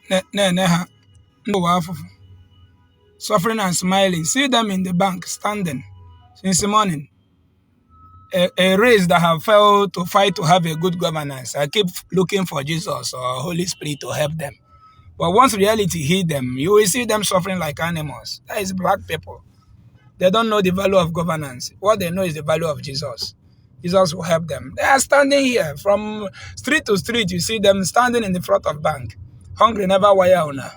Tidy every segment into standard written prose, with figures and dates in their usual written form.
ha. No wafufu. Suffering and smiling. See them in the bank standing since the morning. A race that have failed to fight to have a good governance. I keep looking for Jesus or Holy Spirit to help them. But once reality hit them, you will see them suffering like animals. That is black people. They don't know the value of governance. What they know is the value of Jesus. Jesus will help them. They are standing here from street to street. You see them standing in the front of bank. Hungry never wire owner.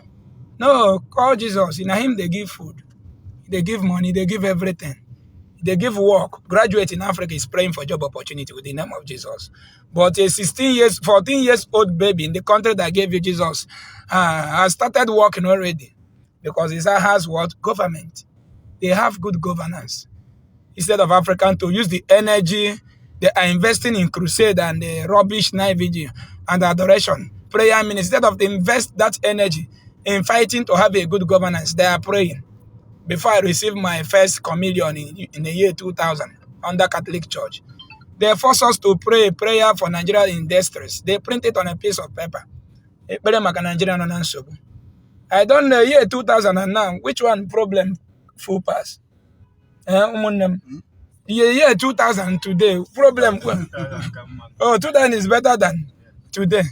No, call Jesus. In him they give food. They give money. They give everything. They give work. Graduate in Africa is praying for job opportunity with the name of Jesus. But a 16 years, 14 years old baby in the country that gave you Jesus has started working already because it has what? Government. They have good governance. Instead of African to use the energy, they are investing in crusade and the rubbish night vigil and adoration. Prayer means instead of they invest that energy in fighting to have a good governance, they are praying. Before I received my first communion in the year 2000 under Catholic Church, they forced us to pray prayer for Nigeria in distress. They print it on a piece of paper. I don't know, year 2000 and now, which one problem full pass? Year 2000 today, problem. Oh, 2000 is better than today.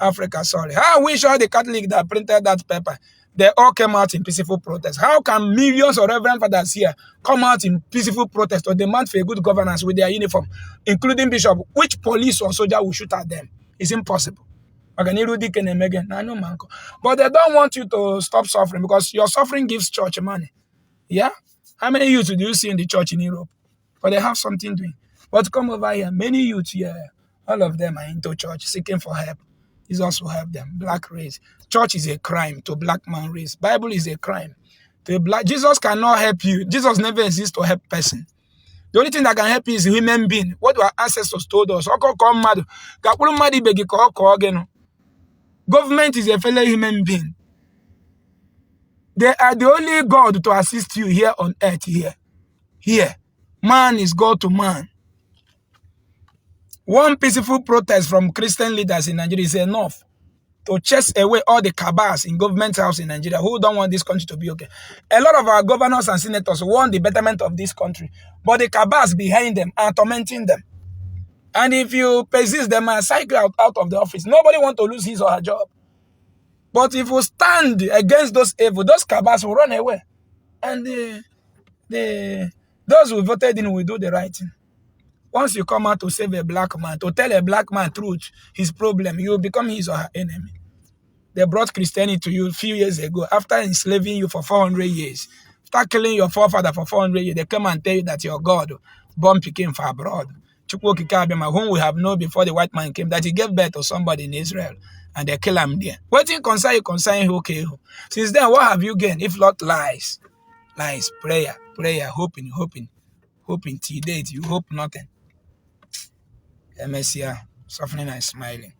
Africa, sorry. I wish all the Catholics that printed that paper, they all came out in peaceful protest. How can millions of Reverend Fathers here come out in peaceful protest or demand for a good governance with their uniform, including Bishop? Which police or soldier will shoot at them? It's impossible. But they don't want you to stop suffering because your suffering gives church money. Yeah? How many youths do you see in the church in Europe? But they have something doing. But come over here, many youths here, all of them are into church, seeking for help. Jesus will help them. Black race. Church is a crime to black man race. Bible is a crime. To a black Jesus cannot help you. Jesus never exists to help person. The only thing that can help you is human being. What our ancestors told us. Government is a fellow human being. They are the only God to assist you here on earth here. Here. Man is God to man. One peaceful protest from Christian leaders in Nigeria is enough to chase away all the cabals in government house in Nigeria who don't want this country to be okay. A lot of our governors and senators want the betterment of this country, but the cabals behind them are tormenting them. And if you persist them and cycle out of the office, nobody wants to lose his or her job. But if we stand against those evil, those cabals will run away. And those who voted in will do the right thing. Once you come out to save a black man, to tell a black man truth, his problem, you will become his or her enemy. They brought Christianity to you a few years ago after enslaving you for 400 years. After killing your forefather for 400 years, they come and tell you that your God born Peking for abroad. Whom we have known before the white man came, that he gave birth to somebody in Israel and they kill him there. What in concern you concern who okay? Since then, what have you gained if not lies? Lies, prayer, hoping till date, you hope nothing. MSCR, suffering and smiling.